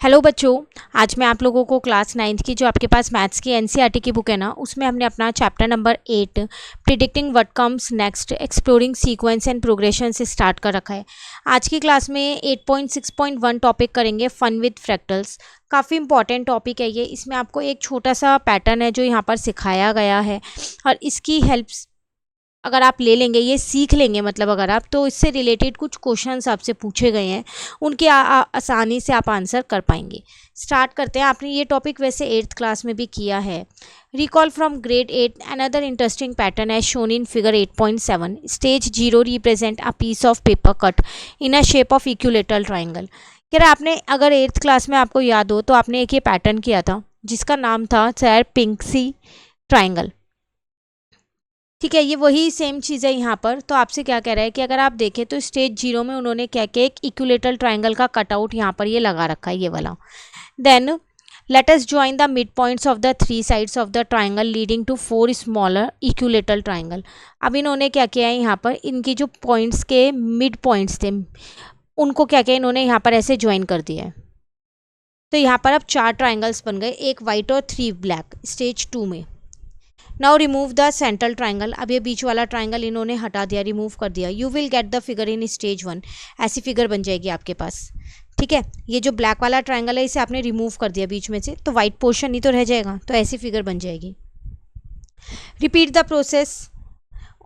Hello बच्चों। आज मैं आप लोगों को क्लास 9th की जो आपके पास मैथ्स की एनसीईआरटी की बुक है ना, उसमें हमने अपना chapter number 8 predicting what comes next exploring sequence and progression से स्टार्ट कर रखा है। आज की क्लास में 8.6.1 टॉपिक करेंगे, फन विद फ्रैक्टल्स। काफ़ी इंपॉर्टेंट टॉपिक है ये। इसमें आपको एक छोटा सा पैटर्न है जो यहाँ पर सिखाया गया है और इसकी हेल्प अगर आप ले लेंगे, ये सीख लेंगे मतलब अगर आप, तो इससे रिलेटेड कुछ क्वेश्चंस आपसे पूछे गए हैं, उनके आसानी से आप आंसर कर पाएंगे। स्टार्ट करते हैं। आपने ये टॉपिक वैसे 8th क्लास में भी किया है। Recall from grade 8 another interesting pattern है shown in figure 8.7। Stage 0 represent a piece of paper cut in a shape of equilateral triangle. कह रहा आपने अगर 8th क्लास में आपको याद हो तो आपने एक ये पैटर्न किया था जिसका नाम था सर पिंक्सी ट्राइंगल। ठीक है, ये वही सेम चीज़ है यहाँ पर। तो आपसे क्या कह रहा है कि अगर आप देखें तो स्टेज 0 में उन्होंने क्या किया, एक इक्विलेटरल ट्राइंगल का कटआउट यहाँ पर ये लगा रखा है, ये वाला। Then let us join the mid points of the 3 sides of the triangle leading to 4 smaller equilateral triangle. अब इन्होंने क्या किया है, यहाँ पर इनकी जो पॉइंट्स के मिड पॉइंट्स थे उनको क्या किया इन्होंने यहाँ पर ऐसे ज्वाइन कर दिया है। तो यहाँ पर अब 4 ट्राइंगल्स बन गए, एक वाइट और 3 ब्लैक स्टेज 2 में। Now remove the central triangle. अब ये बीच वाला ट्राइंगल इन्होंने हटा दिया, रिमूव कर दिया। You will get the figure in stage 1। ऐसी फिगर बन जाएगी आपके पास। ठीक है, ये जो ब्लैक वाला ट्राइंगल है इसे आपने रिमूव कर दिया बीच में से, तो वाइट पोर्शन ही तो रह जाएगा, तो ऐसी फिगर बन जाएगी। Repeat the process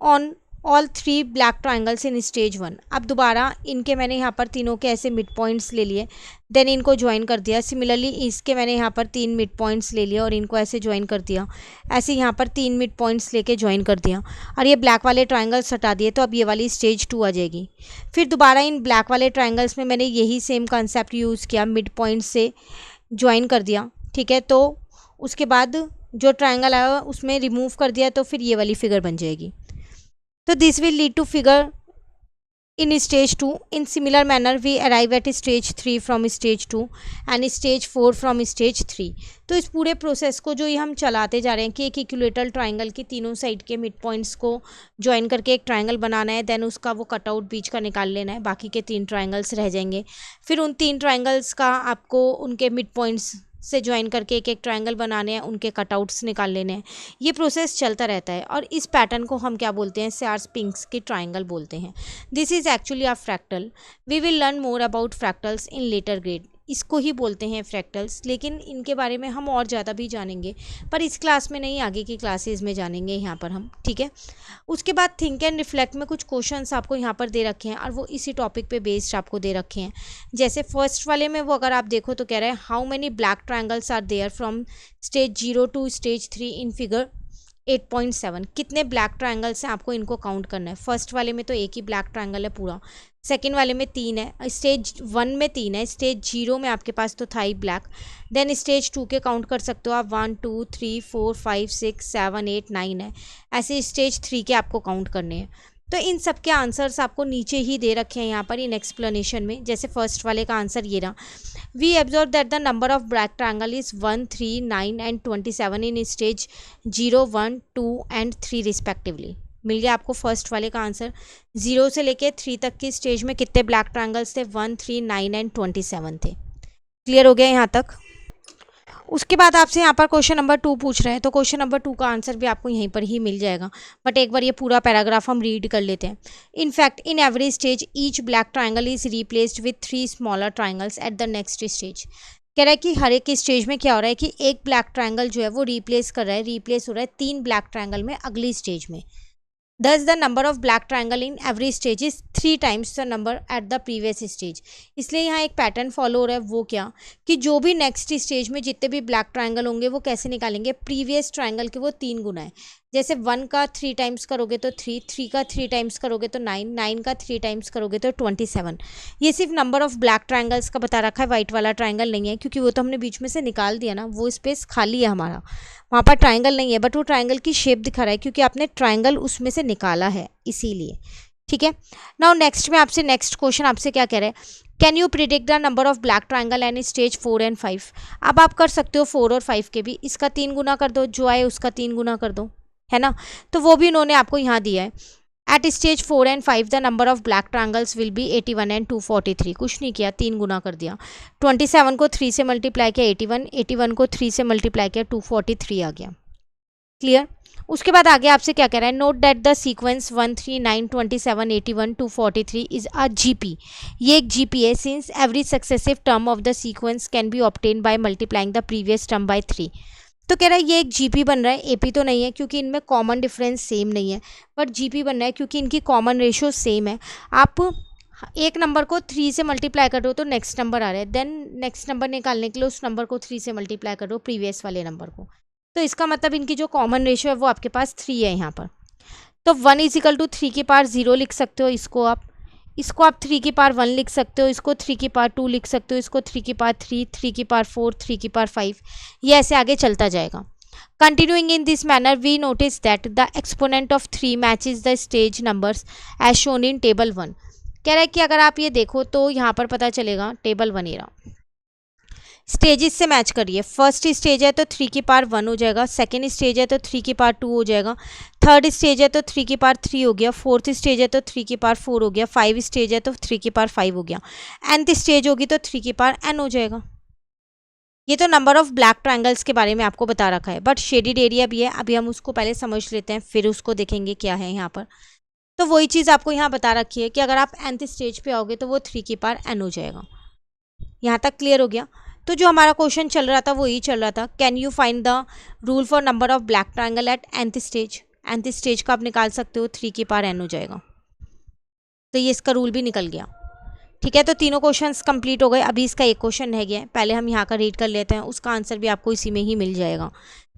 on all 3 black triangles in stage 1। अब दोबारा इनके मैंने यहाँ पर तीनों के ऐसे मिड पॉइंट्स ले लिए, देन इनको ज्वाइन कर दिया। सिमिलरली इसके मैंने यहाँ पर 3 मिड पॉइंट्स ले लिए और इनको ऐसे ज्वाइन कर दिया। ऐसे यहाँ पर 3 मिड पॉइंट्स लेके ज्वाइन कर दिया और ये ब्लैक वाले ट्राइंगल्स हटा दिए, तो अब ये वाली स्टेज 2 आ जाएगी। फिर दोबारा इन ब्लैक वाले ट्राइंगल्स में मैंने यही सेम कंसेप्ट यूज़ किया, मिड पॉइंट से ज्वाइन कर दिया। ठीक है, तो उसके बाद जो ट्राइंगल आया उसमें रिमूव कर दिया, तो फिर ये वाली फिगर बन जाएगी। So this will lead to figure in stage 2. In similar manner we arrive at stage 3 from stage 2 and stage 4 from stage 3. तो इस पूरे प्रोसेस को जो ये हम चलाते जा रहे हैं कि एक इक्विलेटरल ट्राइंगल की तीनों साइड के मिड पॉइंट्स को ज्वाइन करके एक ट्राइंगल बनाना है, देन उसका वो कटआउट बीच का निकाल लेना है, बाकी के 3 ट्राइंगल्स रह जाएंगे। फिर उन 3 ट्राइंगल्स का आपको उनके मिड पॉइंट्स से ज्वाइन करके एक एक ट्राइंगल बनाने हैं, उनके कटआउट्स निकाल लेने हैं। ये प्रोसेस चलता रहता है और इस पैटर्न को हम क्या बोलते हैं, सार्स पिंक्स की ट्राइंगल बोलते हैं। This is actually a fractal. We will learn more about fractals in later grade. इसको ही बोलते हैं फ्रैक्टल्स, लेकिन इनके बारे में हम और ज़्यादा भी जानेंगे, पर इस क्लास में नहीं, आगे की क्लासेस में जानेंगे यहाँ पर हम। ठीक है, उसके बाद थिंक एंड रिफ्लेक्ट में कुछ क्वेश्चंस आपको यहाँ पर दे रखे हैं और वो इसी टॉपिक पे बेस्ड आपको दे रखे हैं। जैसे फर्स्ट वाले में वो अगर आप देखो तो कह रहा है how many black triangles are there from stage 0 to stage 3 in figure 8.7। कितने ब्लैक ट्राइंगल्स हैं, आपको इनको काउंट करना है। फर्स्ट वाले में तो एक ही ब्लैक ट्राइंगल है पूरा, सेकेंड वाले में 3 है, स्टेज 1 में 3 है, स्टेज 0 में आपके पास तो था ही ब्लैक। देन स्टेज 2 के काउंट कर सकते हो आप, 1 2 3 4 5 6 7 8 9 है। ऐसे स्टेज 3 के आपको काउंट करने हैं। तो इन सब के आंसर्स आपको नीचे ही दे रखे हैं यहाँ पर इन एक्सप्लेनेशन में। जैसे फर्स्ट वाले का आंसर ये रहा, we observe that the number of black triangle is 1 3 9 and 27 in stage 0 1 2 and 3 respectively. मिल गया आपको फर्स्ट वाले का आंसर। 0 से लेके 3 तक की स्टेज में कितने ब्लैक ट्राइंगल्स थे, 1 3 9 एंड 27 थे। क्लियर हो गया यहाँ तक। उसके बाद आपसे यहाँ पर क्वेश्चन नंबर 2 पूछ रहे हैं, तो क्वेश्चन नंबर 2 का आंसर भी आपको यहीं पर ही मिल जाएगा, बट एक बार ये पूरा पैराग्राफ हम रीड कर लेते हैं। In fact in every stage each black triangle is replaced with 3 smaller triangles at the next stage. कह रहा है कि हर एक स्टेज में क्या हो रहा है कि एक ब्लैक ट्राइंगल जो है वो रिप्लेस हो रहा है 3 ब्लैक ट्राइंगल में अगली स्टेज में। Thus the number of black triangle in every stage is 3 times the number at the previous stage। इसलिए यहाँ एक पैटर्न फॉलो हो रहा है, वो क्या कि जो भी नेक्स्ट स्टेज में जितने भी ब्लैक ट्राइंगल होंगे वो कैसे निकालेंगे, प्रीवियस ट्राइंगल के वो 3 गुना है। जैसे 1 का 3 टाइम्स करोगे तो 3, 3 का 3 टाइम्स करोगे तो 9, 9 का 3 टाइम्स करोगे तो 27। ये सिर्फ नंबर ऑफ ब्लैक ट्राइंगल्स का बता रखा है, वाइट वाला ट्राइंगल नहीं है, क्योंकि वो तो हमने बीच में से निकाल दिया ना, वो स्पेस खाली है हमारा, वहाँ पर ट्राइंगल नहीं है, बट वो ट्राइंगल की शेप दिखा रहा है क्योंकि आपने ट्राइंगल उसमें से निकाला है, इसीलिए। ठीक है, नाउ नेक्स्ट में आपसे नेक्स्ट क्वेश्चन आपसे क्या कह रहा है, can you predict the number of black triangle and stage 4 and 5। अब आप कर सकते हो 4 और 5 के भी, इसका 3 गुना कर दो, जो आए उसका 3 गुना कर दो, है ना। तो वो भी उन्होंने आपको यहाँ दिया है। At stage 4 and 5 the number of black triangles will be 81 and 243। कुछ नहीं किया, 3 गुना कर दिया। 27 को 3 से मल्टीप्लाई किया 81, 81 को 3 से मल्टीप्लाई किया 243 आ गया। क्लियर। उसके बाद आगे आपसे क्या कह रहा है, note that the sequence 1 3 9 27 81 243 is a GP. ये एक जीपी है since every successive term of the sequence can be obtain by multiplying the previous term by 3। तो कह रहा है ये एक जीपी बन रहा है, एपी तो नहीं है क्योंकि इनमें कॉमन डिफरेंस सेम नहीं है, बट जीपी बन रहा है क्योंकि इनकी कॉमन रेशियो सेम है। आप एक नंबर को 3 से मल्टीप्लाई कर दो तो नेक्स्ट नंबर आ रहा है, देन नेक्स्ट नंबर निकालने के लिए उस नंबर को 3 से मल्टीप्लाई कर दो प्रीवियस वाले नंबर को। तो इसका मतलब इनकी जो कॉमन रेशियो है वो आपके पास 3 है यहाँ पर। तो 1 इजिकल टू 3 की पावर 0 लिख सकते हो, इसको आप 3 की पावर 1 लिख सकते हो, इसको 3 की पावर 2 लिख सकते हो, इसको 3 की पावर 3, 3 की पावर 4, 3 की पावर 5, ये ऐसे आगे चलता जाएगा। Continuing in this manner we notice that the exponent of 3 matches the stage numbers as shown in table 1। कह रहा है कि अगर आप ये देखो तो यहाँ पर पता चलेगा टेबल 1 एरा स्टेजेस से मैच करिए। फर्स्ट स्टेज है तो 3 की पावर 1 हो जाएगा, सेकेंड स्टेज है तो 3 की पावर 2 हो जाएगा, थर्ड स्टेज है तो 3 की पावर 3 हो गया, फोर्थ स्टेज है तो 3 की पावर 4 हो गया, 5 स्टेज है तो 3 की पावर 5 हो गया, nth स्टेज होगी तो 3 की पावर n हो जाएगा। ये तो नंबर ऑफ ब्लैक ट्रायंगल्स के बारे में आपको बता रखा है, बट शेडेड एरिया भी है, अभी हम उसको पहले समझ लेते हैं फिर उसको देखेंगे क्या है यहाँ पर। तो वही चीज़ आपको यहाँ बता रखी है कि अगर आप nth स्टेज पे आओगे तो वो 3 की पावर n हो जाएगा। यहाँ तक क्लियर हो गया। तो जो हमारा क्वेश्चन चल रहा था वो यही चल रहा था, can you find the rule for number of black triangle eight nth stage. nth stage का आप निकाल सकते हो, 3 की पावर n हो जाएगा। तो ये इसका रूल भी निकल गया। ठीक है, तो तीनों क्वेश्चंस कंप्लीट हो गए। अभी इसका एक क्वेश्चन रह गया है, पहले हम यहाँ का रीड कर लेते हैं, उसका आंसर भी आपको इसी में ही मिल जाएगा।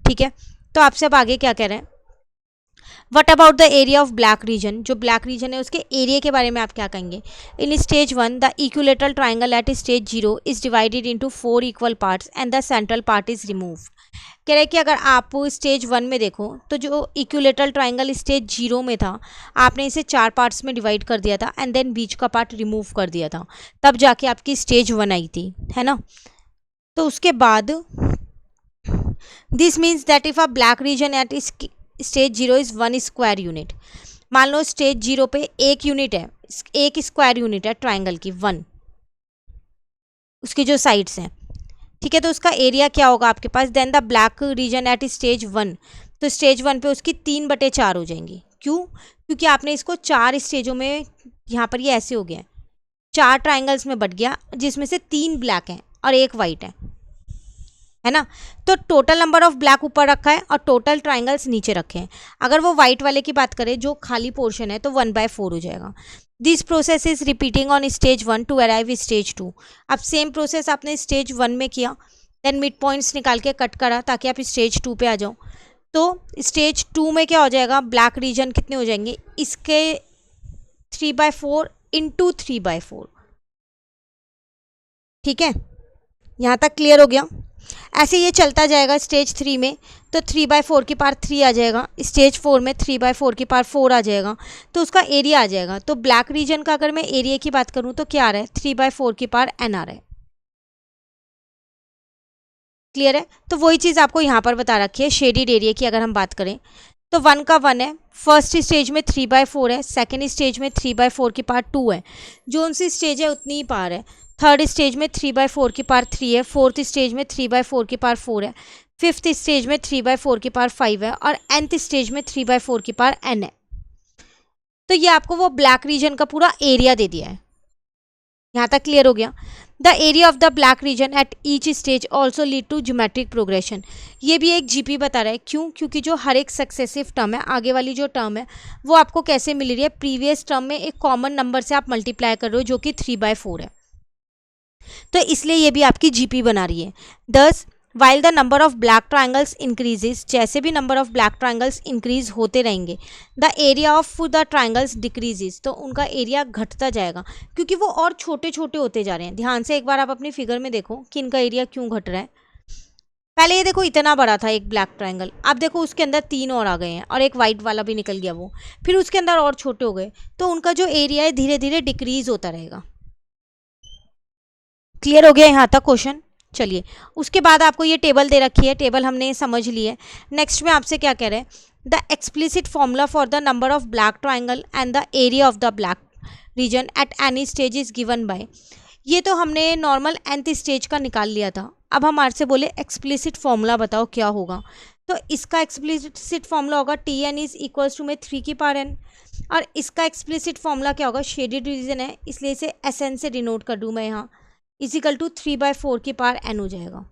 ठीक है, तो आपसे अब आगे क्या कह रहे हैं, what about the area of black region. जो ब्लैक रीजन है उसके एरिया के बारे में आप क्या कहेंगे। In stage 1 the equilateral triangle at stage 0 is divided into 4 equal parts and the central part is removed. कह रहे हैं कि अगर आप स्टेज 1 में देखो तो जो इक्विलेटरल ट्राइंगल स्टेज 0 में था आपने इसे 4 पार्ट्स में डिवाइड कर दिया था एंड देन बीच का पार्ट रिमूव कर दिया था, तब जाके आपकी स्टेज 1 आई थी, है ना। तो उसके बाद this means that if a black region at stage 0 is 1 square unit. मान लो स्टेज 0 पे 1 यूनिट है, 1 स्क्वायर यूनिट है ट्राइंगल की 1, उसकी जो साइड्स हैं। ठीक है, तो उसका एरिया क्या होगा आपके पास। Then the black region at stage 1, तो स्टेज 1 पे उसकी 3/4 हो जाएंगी। क्यों, क्योंकि आपने इसको 4 स्टेजों में, यहाँ पर ये ऐसे हो गया 4 ट्राइंगल्स में बट गया जिसमें से 3 ब्लैक हैं और 1 वाइट है ना। तो टोटल नंबर ऑफ ब्लैक ऊपर रखा है और टोटल ट्राइंगल्स नीचे रखे हैं। अगर वो वाइट वाले की बात करें जो खाली पोर्शन है तो 1/4 हो जाएगा। This process is repeating on stage 1 to arrive stage 2। अब सेम प्रोसेस आपने स्टेज 1 में किया, देन मिड पॉइंट्स निकाल के कट करा ताकि आप स्टेज 2 पे आ जाओ। तो स्टेज 2 में क्या हो जाएगा, ब्लैक रीजन कितने हो जाएंगे, इसके 3/4 इंटू 3/4। ठीक है, यहाँ तक क्लियर हो गया। ऐसे ये चलता जाएगा स्टेज 3 में, तो 3/4 की पावर 3 आ जाएगा, स्टेज 4 में 3/4 की पावर 4 आ जाएगा, तो उसका एरिया आ जाएगा। तो ब्लैक रीजन का अगर मैं एरिया की बात करूं तो क्या आ रहा है, 3/4 की पावर n आ रहा है। क्लियर है, तो वही चीज़ आपको यहाँ पर बता रखी है। शेडेड एरिया की अगर हम बात करें तो 1 का 1 है, फर्स्ट स्टेज में 3/4 है, सेकेंड स्टेज में 3/4 की पावर 2 है, जो सी स्टेज है उतनी ही पावर है। थर्ड स्टेज में 3/4 की पावर 3 है, फोर्थ स्टेज में 3/4 की पावर 4 है, फिफ्थ स्टेज में 3/4 की पावर 5 है और nth स्टेज में 3/4 की पावर n है। तो ये आपको वो ब्लैक रीजन का पूरा एरिया दे दिया है। यहाँ तक क्लियर हो गया। The area of the black region at each stage also lead to geometric progression. ये भी एक जीपी बता रहा है। क्यों, क्योंकि जो हर एक सक्सेसिव टर्म है, आगे वाली जो टर्म है वो आपको कैसे मिल रही है, प्रीवियस टर्म में एक कॉमन नंबर से आप मल्टीप्लाई कर रहे हो जो कि 3/4 है, तो इसलिए ये भी आपकी जीपी बना रही है। दस while the number of black triangles increases, जैसे भी number of black triangles increase होते रहेंगे, the area of the triangles decreases, तो उनका एरिया घटता जाएगा क्योंकि वो और छोटे छोटे होते जा रहे हैं। ध्यान से एक बार आप अपनी फिगर में देखो कि इनका एरिया क्यों घट रहा है। पहले ये देखो इतना बड़ा था एक ब्लैक ट्राइंगल, अब देखो उसके अंदर 3 और आ गए हैं और एक वाइट वाला भी निकल गया वो, फिर उसके अंदर और छोटे हो गए, तो उनका जो एरिया है धीरे धीरे डिक्रीज होता रहेगा। क्लियर हो गया यहाँ तक क्वेश्चन। चलिए, उसके बाद आपको ये टेबल दे रखी है, टेबल हमने समझ ली है। नेक्स्ट में आपसे क्या कह रहे हैं, the explicit formula for the number of black triangle and the area of the black region at any stage is given by. ये तो हमने नॉर्मल nth स्टेज का निकाल लिया था। अब हमारे से बोले एक्सप्लिसिट फॉर्मूला बताओ क्या होगा, तो इसका एक्सप्लिसिट फॉर्मूला होगा Tn इज इक्वल्स टू में 3 की पावर n, और इसका एक्सप्लिसिट फॉर्मूला क्या होगा, शेडेड रीजन है इसलिए इसे Sn से डिनोट कर दूँ मैं यहाँ, इजिकल टू 3/4 की पावर n हो जाएगा।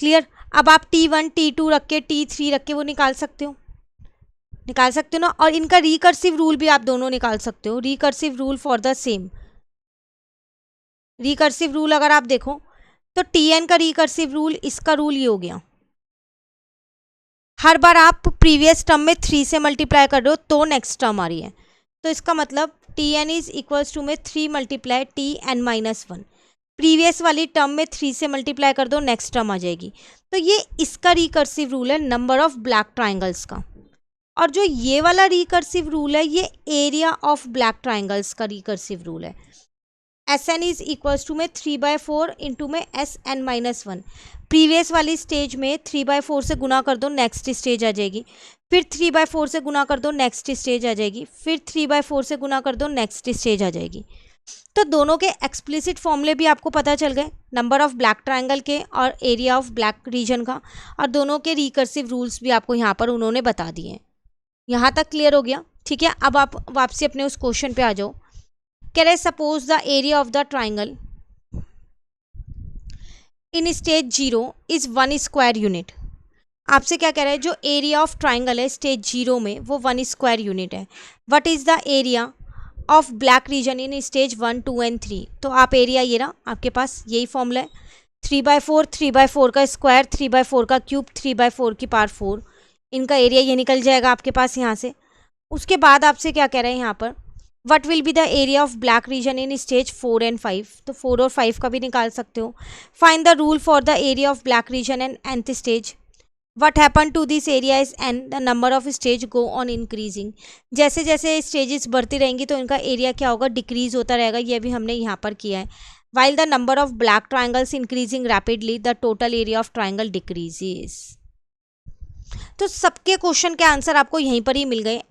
क्लियर। अब आप T1 T2 रख के T3 रख के वो निकाल सकते हो ना, और इनका रिकर्सिव रूल भी आप दोनों निकाल सकते हो। Recursive rule for the same, recursive rule अगर आप देखो तो Tn का रिकर्सिव रूल, इसका रूल ये हो गया, हर बार आप प्रीवियस टर्म में 3 से मल्टीप्लाई कर रहे हो तो नेक्स्ट टर्म आ रही है, तो इसका मतलब Tn इज इक्वल्स टू में 3 मल्टीप्लाई Tn-1। प्रीवियस वाली टर्म में 3 से मल्टीप्लाई कर दो, नेक्स्ट टर्म आ जाएगी। तो ये इसका रिकर्सिव रूल है नंबर ऑफ ब्लैक ट्राइंगल्स का। और जो ये वाला रिकर्सिव रूल है ये एरिया ऑफ ब्लैक ट्राइंगल्स का रिकर्सिव रूल है। Sn इज इक्वल्स टू में 3/4 इंटू में Sn-1। प्रीवियस वाली स्टेज में 3/4 से गुना कर दो, नेक्स्ट स्टेज आ जाएगी, फिर 3/4 से गुना कर दो, नेक्स्ट स्टेज आ जाएगी, फिर 3/4 से गुना कर दो, नेक्स्ट स्टेज आ जाएगी। तो दोनों के एक्सप्लिसिट फॉर्मूले भी आपको पता चल गए, नंबर ऑफ ब्लैक ट्राइंगल के और एरिया ऑफ ब्लैक रीजन का, और दोनों के रिकर्सिव रूल्स भी आपको यहाँ पर उन्होंने बता दिए हैं। यहाँ तक क्लियर हो गया, ठीक है। अब आप वापसी अपने उस क्वेश्चन पे आ जाओ। कह रहे suppose the area of the triangle in stage 0 is 1 square unit. आपसे क्या कह रहा है, जो एरिया ऑफ ट्राइंगल है स्टेज 0 में वो 1 स्क्वायर यूनिट है। What is the area of black reason in stage 1, 2 and 3। तो आप एरिया ये रहा आपके पास, यही फॉर्मूला है, 3/4, 3/4 का स्क्वायर, 3/4 का क्यूब, 3/4 की पावर 4, इनका एरिया ये निकल जाएगा आपके पास यहाँ से। उसके बाद आपसे क्या कह रहे हैं यहाँ पर, what will be the area of black reason in stage 4 and 5। तो 4 और 5 का भी निकाल सकते हो। Find the rule for the area of black reason and nth stage. What happened to this area is n, the number of stage go on increasing। जैसे जैसे stages बढ़ती रहेंगी तो इनका एरिया क्या होगा, डिक्रीज होता रहेगा। ये भी हमने यहाँ पर किया है। While the number of black triangles increasing rapidly, the total area of triangle decreases। तो सबके क्वेश्चन के आंसर आपको यहीं पर ही मिल गए।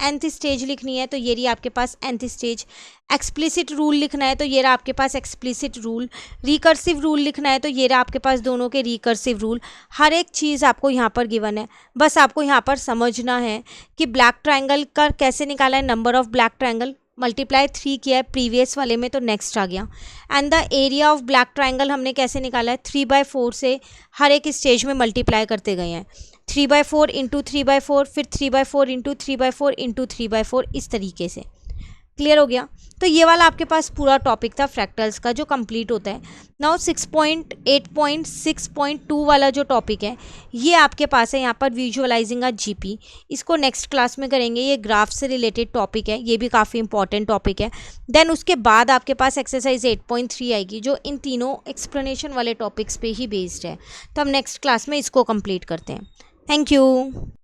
nth स्टेज लिखनी है तो ये रही आपके पास nth स्टेज। एक्सप्लिसिट रूल लिखना है तो ये रहा आपके पास एक्सप्लिसिट रूल। रिकर्सिव रूल लिखना है तो ये रहा आपके पास दोनों के रिकर्सिव रूल। हर एक चीज़ आपको यहाँ पर गिवन है, बस आपको यहाँ पर समझना है कि ब्लैक ट्राइंगल का कैसे निकाला है। Number of black triangle multiply 3 किया है प्रीवियस वाले में तो नेक्स्ट आ गया। And the area of black triangle हमने कैसे निकाला है, 3/4 से हर एक स्टेज में मल्टीप्लाई करते गए हैं। 3/4 इंटू 3/4, फिर 3/4 इंटू 3/4 इंटू 3/4, इस तरीके से। क्लियर हो गया। तो ये वाला आपके पास पूरा टॉपिक था फ्रैक्टल्स का जो कंप्लीट होता है। नाउ 6.8.6.2 वाला जो टॉपिक है ये आपके पास है यहाँ पर, विजुअलाइजिंग अ जीपी। इसको नेक्स्ट क्लास में करेंगे। ये ग्राफ से रिलेटेड टॉपिक है, ये भी काफ़ी इंपॉर्टेंट टॉपिक है। देन उसके बाद आपके पास एक्सरसाइज 8.3 आएगी जो इन तीनों एक्सप्लेनेशन वाले टॉपिक्स पे ही बेस्ड है। तो हम नेक्स्ट क्लास में इसको कंप्लीट करते हैं। Thank you.